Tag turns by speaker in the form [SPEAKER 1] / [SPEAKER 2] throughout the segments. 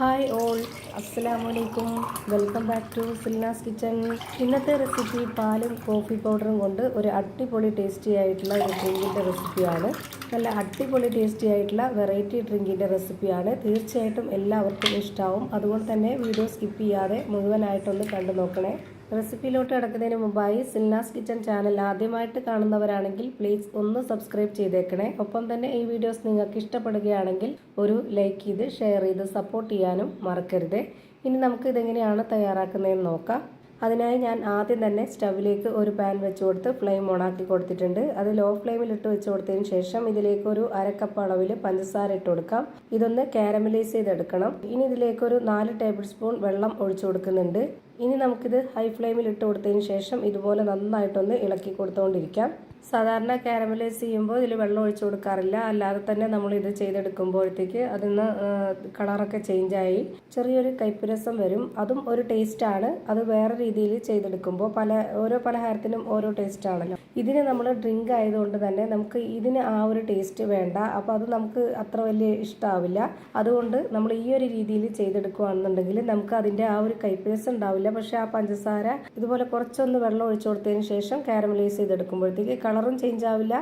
[SPEAKER 1] Hi all, അസ്സലാമലൈക്കും. Welcome back to സിൽനാസ് kitchen. ഇന്നത്തെ റെസിപ്പി പാലും കോഫി പൗഡറും കൊണ്ട് ഒരു അടിപൊളി ടേസ്റ്റി ആയിട്ടുള്ള ഒരു ഡ്രിങ്കിൻ്റെ റെസിപ്പിയാണ്. നല്ല അടിപൊളി ടേസ്റ്റി ആയിട്ടുള്ള വെറൈറ്റി ഡ്രിങ്കിൻ്റെ റെസിപ്പിയാണ്. തീർച്ചയായിട്ടും എല്ലാവർക്കും ഇഷ്ടമാവും. അതുകൊണ്ട് തന്നെ വീഡിയോ സ്കിപ്പ് ചെയ്യാതെ മുഴുവനായിട്ടൊന്ന് കണ്ടു നോക്കണേ. റെസിപ്പിയിലോട്ട് കിടക്കുന്നതിന് മുമ്പായി സിൽനാസ് കിച്ചൺ ചാനൽ ആദ്യമായിട്ട് കാണുന്നവരാണെങ്കിൽ പ്ലീസ് ഒന്ന് സബ്സ്ക്രൈബ് ചെയ്തേക്കണേ. ഒപ്പം തന്നെ ഈ വീഡിയോസ് നിങ്ങൾക്ക് ഇഷ്ടപ്പെടുകയാണെങ്കിൽ ഒരു ലൈക്ക് ചെയ്ത് ഷെയർ ചെയ്ത് സപ്പോർട്ട് ചെയ്യാനും മറക്കരുത്. ഇനി നമുക്ക് ഇതെങ്ങനെയാണ് തയ്യാറാക്കുന്നതെന്ന് നോക്കാം. അതിനായി ഞാൻ ആദ്യം തന്നെ സ്റ്റവിലേക്ക് ഒരു പാൻ വെച്ച് കൊടുത്ത് ഫ്ലെയിം ഓണാക്കി കൊടുത്തിട്ടുണ്ട്. അത് ലോ ഫ്ലെയിമിൽ ഇട്ട് വെച്ച് കൊടുത്തതിന് ശേഷം ഇതിലേക്ക് ഒരു അരക്കപ്പ് അളവിൽ പഞ്ചസാര ഇട്ട് കൊടുക്കാം. ഇതൊന്ന് കാരമലൈസ് ചെയ്തെടുക്കണം. ഇനി ഇതിലേക്ക് ഒരു 4 ടേബിൾ സ്പൂൺ വെള്ളം ഒഴിച്ചു കൊടുക്കുന്നുണ്ട്. ഇനി നമുക്കിത് ഹൈ ഫ്ലെയിമിൽ ഇട്ട് കൊടുത്തതിന് ശേഷം ഇതുപോലെ നന്നായിട്ടൊന്ന് ഇളക്കി കൊടുത്തുകൊണ്ടിരിക്കാം. സാധാരണ കാരമലൈസ് ചെയ്യുമ്പോൾ ഇതിൽ വെള്ളം ഒഴിച്ചു കൊടുക്കാറില്ല. അല്ലാതെ തന്നെ നമ്മൾ ഇത് ചെയ്തെടുക്കുമ്പോഴത്തേക്ക് അതിന് കളറൊക്കെ ചേഞ്ചായി ചെറിയൊരു കയ്പ്പുരസം വരും. അതും ഒരു ടേസ്റ്റാണ്. അത് വേറെ രീതിയിൽ ചെയ്തെടുക്കുമ്പോൾ ഓരോ പലഹാരത്തിനും ഓരോ ടേസ്റ്റ് ആണല്ലോ. ഇതിന് നമ്മൾ ഡ്രിങ്ക് ആയതുകൊണ്ട് തന്നെ നമുക്ക് ഇതിന് ആ ഒരു ടേസ്റ്റ് വേണ്ട. അപ്പോൾ അത് നമുക്ക് അത്ര വലിയ ഇഷ്ടമാവില്ല. അതുകൊണ്ട് നമ്മൾ ഈ ഒരു രീതിയിൽ ചെയ്തെടുക്കുകയാണെന്നുണ്ടെങ്കിൽ നമുക്ക് അതിൻ്റെ ആ ഒരു കയ്പ്പുരസം ഉണ്ടാവില്ല. പക്ഷെ ആ പഞ്ചസാര ഇതുപോലെ കുറച്ചൊന്ന് വെള്ളം ഒഴിച്ചു കൊടുത്തതിന് ശേഷം കാരമലൈസ് ചെയ്തെടുക്കുമ്പോഴത്തേക്ക് കളറും ചേഞ്ച് ആവില്ല.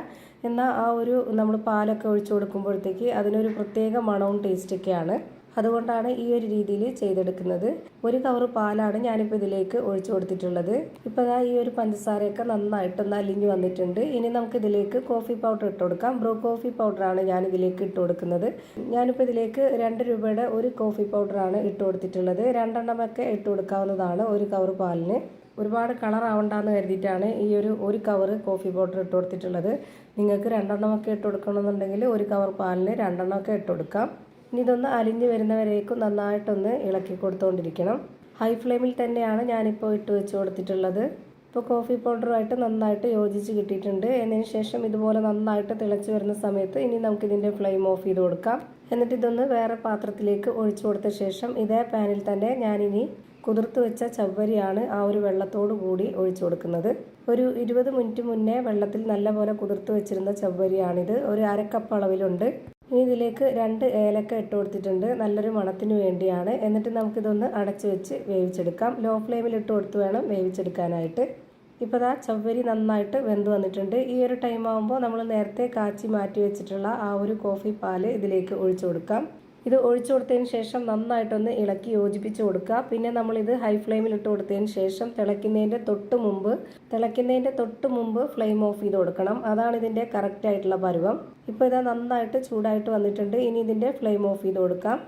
[SPEAKER 1] എന്നാൽ ആ ഒരു നമ്മൾ പാലൊക്കെ ഒഴിച്ചു കൊടുക്കുമ്പോഴത്തേക്ക് അതിനൊരു പ്രത്യേക മണവും ടേസ്റ്റൊക്കെയാണ്. അതുകൊണ്ടാണ് ഈ ഒരു രീതിയിൽ ചെയ്തെടുക്കുന്നത്. ഒരു കവർ പാലാണ് ഞാനിപ്പോൾ ഇതിലേക്ക് ഒഴിച്ചു കൊടുത്തിട്ടുള്ളത്. ഇപ്പോൾ ഈ ഒരു പഞ്ചസാരയൊക്കെ നന്നായിട്ടൊന്ന് അലിഞ്ഞു വന്നിട്ടുണ്ട്. ഇനി നമുക്ക് ഇതിലേക്ക് കോഫി പൗഡർ ഇട്ട് കൊടുക്കാം. ബ്രൂ കോഫി പൗഡറാണ് ഞാൻ ഇതിലേക്ക് ഇട്ട് കൊടുക്കുന്നത്. ഞാനിപ്പോൾ ഇതിലേക്ക് 2 രൂപയുടെ ഒരു കോഫി പൗഡറാണ് ഇട്ട് കൊടുത്തിട്ടുള്ളത്. 2 എണ്ണമൊക്കെ ഇട്ട് കൊടുക്കാവുന്നതാണ് ഒരു കവർ പാലിന്. ഒരുപാട് കളർ ആവണ്ടെന്ന് കരുതിയിട്ടാണ് ഒരു കവർ കോഫി പൗഡർ ഇട്ട് കൊടുത്തിട്ടുള്ളത്. നിങ്ങൾക്ക് 2 എണ്ണമൊക്കെ ഇട്ട് കൊടുക്കണമെന്നുണ്ടെങ്കിൽ ഒരു കവർ പാലിന് 2 എണ്ണമൊക്കെ ഇട്ട് കൊടുക്കാം. ഇനി ഇതൊന്ന് അലിഞ്ഞു വരുന്നവരേക്കും നന്നായിട്ടൊന്ന് ഇളക്കി കൊടുത്തുകൊണ്ടിരിക്കണം. ഹൈ ഫ്ലെയിമിൽ തന്നെയാണ് ഞാനിപ്പോൾ ഇട്ട് വെച്ച് കൊടുത്തിട്ടുള്ളത്. ഇപ്പോൾ കോഫി പൗഡറുമായിട്ട് നന്നായിട്ട് യോജിച്ച് കിട്ടിയിട്ടുണ്ട്. എന്നതിന് ശേഷം ഇതുപോലെ നന്നായിട്ട് തിളച്ച് വരുന്ന സമയത്ത് ഇനി നമുക്കിതിൻ്റെ ഫ്ലെയിം ഓഫ് ചെയ്ത് കൊടുക്കാം. എന്നിട്ട് ഇതൊന്ന് വേറെ പാത്രത്തിലേക്ക് ഒഴിച്ചു കൊടുത്ത ശേഷം ഇതേ പാനിൽ തന്നെ ഞാനിനി കുതിർത്ത് വെച്ച ചവ്വരിയാണ് ആ ഒരു വെള്ളത്തോടു കൂടി ഒഴിച്ചു കൊടുക്കുന്നത്. ഒരു 20 മിനിറ്റ് മുന്നേ വെള്ളത്തിൽ നല്ലപോലെ കുതിർത്ത് വെച്ചിരുന്ന ചവ്വരിയാണിത്. ഒരു അരക്കപ്പ് അളവിലുണ്ട്. ഇനി ഇതിലേക്ക് 2 ഏലക്ക ഇട്ട് കൊടുത്തിട്ടുണ്ട്. നല്ലൊരു മണത്തിന് വേണ്ടിയാണ്. എന്നിട്ട് നമുക്കിതൊന്ന് അടച്ചു വെച്ച് വേവിച്ചെടുക്കാം. ലോ ഫ്ലെയിമിൽ ഇട്ട് കൊടുത്ത് വേണം വേവിച്ചെടുക്കാനായിട്ട്. ഇപ്പോൾ ചവ്വരി നന്നായിട്ട് വെന്ത് വന്നിട്ടുണ്ട്. ഈ ഒരു ടൈം ആകുമ്പോൾ നമ്മൾ നേരത്തെ കാച്ചി മാറ്റി വെച്ചിട്ടുള്ള ആ ഒരു കോഫി പാല് ഇതിലേക്ക് ഒഴിച്ചു കൊടുക്കാം. ഇത് ഒഴിച്ചു കൊടുത്തതിന് ശേഷം നന്നായിട്ടൊന്ന് ഇളക്കി യോജിപ്പിച്ച് കൊടുക്കുക. പിന്നെ നമ്മളിത് ഹൈ ഫ്ലെയിമിൽ ഇട്ട് കൊടുത്തതിന് ശേഷം തിളയ്ക്കുന്നതിൻ്റെ തൊട്ട് മുമ്പ് ഫ്ലെയിം ഓഫ് ചെയ്ത് കൊടുക്കണം. അതാണ് ഇതിൻ്റെ കറക്റ്റ് ആയിട്ടുള്ള പരുവം. ഇപ്പോൾ ഇത് നന്നായിട്ട് ചൂടായിട്ട് വന്നിട്ടുണ്ട്. ഇനി ഇതിൻ്റെ ഫ്ലെയിം ഓഫ് ചെയ്ത് കൊടുക്കാം.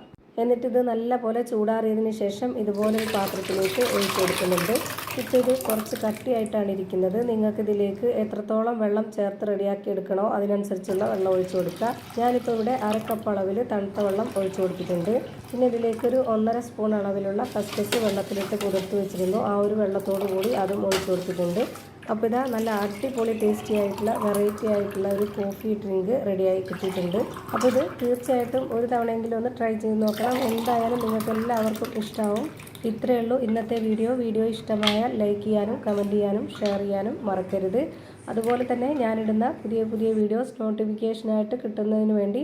[SPEAKER 1] എന്നിട്ടിത് നല്ലപോലെ ചൂടാറിയതിന് ശേഷം ഇതുപോലൊരു പാത്രത്തിലേക്ക് ഒഴിച്ചു കൊടുക്കുന്നുണ്ട്. ഇപ്പോൾ ഇത് കുറച്ച് കട്ടിയായിട്ടാണ് ഇരിക്കുന്നത്. നിങ്ങൾക്കിതിലേക്ക് എത്രത്തോളം വെള്ളം ചേർത്ത് റെഡിയാക്കി എടുക്കണോ അതിനനുസരിച്ചുള്ള വെള്ളം ഒഴിച്ചു കൊടുക്കുക. ഞാനിപ്പോൾ ഇവിടെ അരക്കപ്പ് അളവിൽ തണുത്ത വെള്ളം ഒഴിച്ചു കൊടുത്തിട്ടുണ്ട്. പിന്നെ ഇതിലേക്കൊരു 1.5 സ്പൂൺ അളവിലുള്ള കസ്കസ് വെള്ളത്തിലിട്ട് കുതിർത്ത് വെച്ചിരുന്നു. ആ ഒരു വെള്ളത്തോടു കൂടി അതും ഒഴിച്ചു കൊടുത്തിട്ടുണ്ട്. അപ്പോൾ ഇതാ നല്ല അടിപൊളി ടേസ്റ്റി ആയിട്ടുള്ള വെറൈറ്റി ആയിട്ടുള്ള ഒരു കോഫി ഡ്രിങ്ക് റെഡിയായി കിട്ടിയിട്ടുണ്ട്. അപ്പോൾ ഇത് തീർച്ചയായിട്ടും ഒരു തവണയെങ്കിലും ഒന്ന് ട്രൈ ചെയ്ത് നോക്കണം. എന്തായാലും നിങ്ങൾക്ക് എല്ലാവർക്കും ഇഷ്ടമാവും. ഇത്രയേ ഉള്ളൂ ഇന്നത്തെ വീഡിയോ ഇഷ്ടമായാൽ ലൈക്ക് ചെയ്യാനും കമൻറ്റ് ചെയ്യാനും ഷെയർ ചെയ്യാനും മറക്കരുത്. അതുപോലെ തന്നെ ഞാനിടുന്ന പുതിയ വീഡിയോസ് നോട്ടിഫിക്കേഷനായിട്ട് കിട്ടുന്നതിന് വേണ്ടി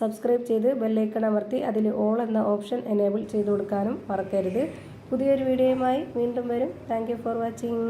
[SPEAKER 1] സബ്സ്ക്രൈബ് ചെയ്ത് ബെല്ലൈക്കൺ അമർത്തി അതിൽ ഓൾ എന്ന ഓപ്ഷൻ എനേബിൾ ചെയ്ത് കൊടുക്കാനും മറക്കരുത്. പുതിയൊരു വീഡിയോയുമായി വീണ്ടും വരും. Thank you for watching.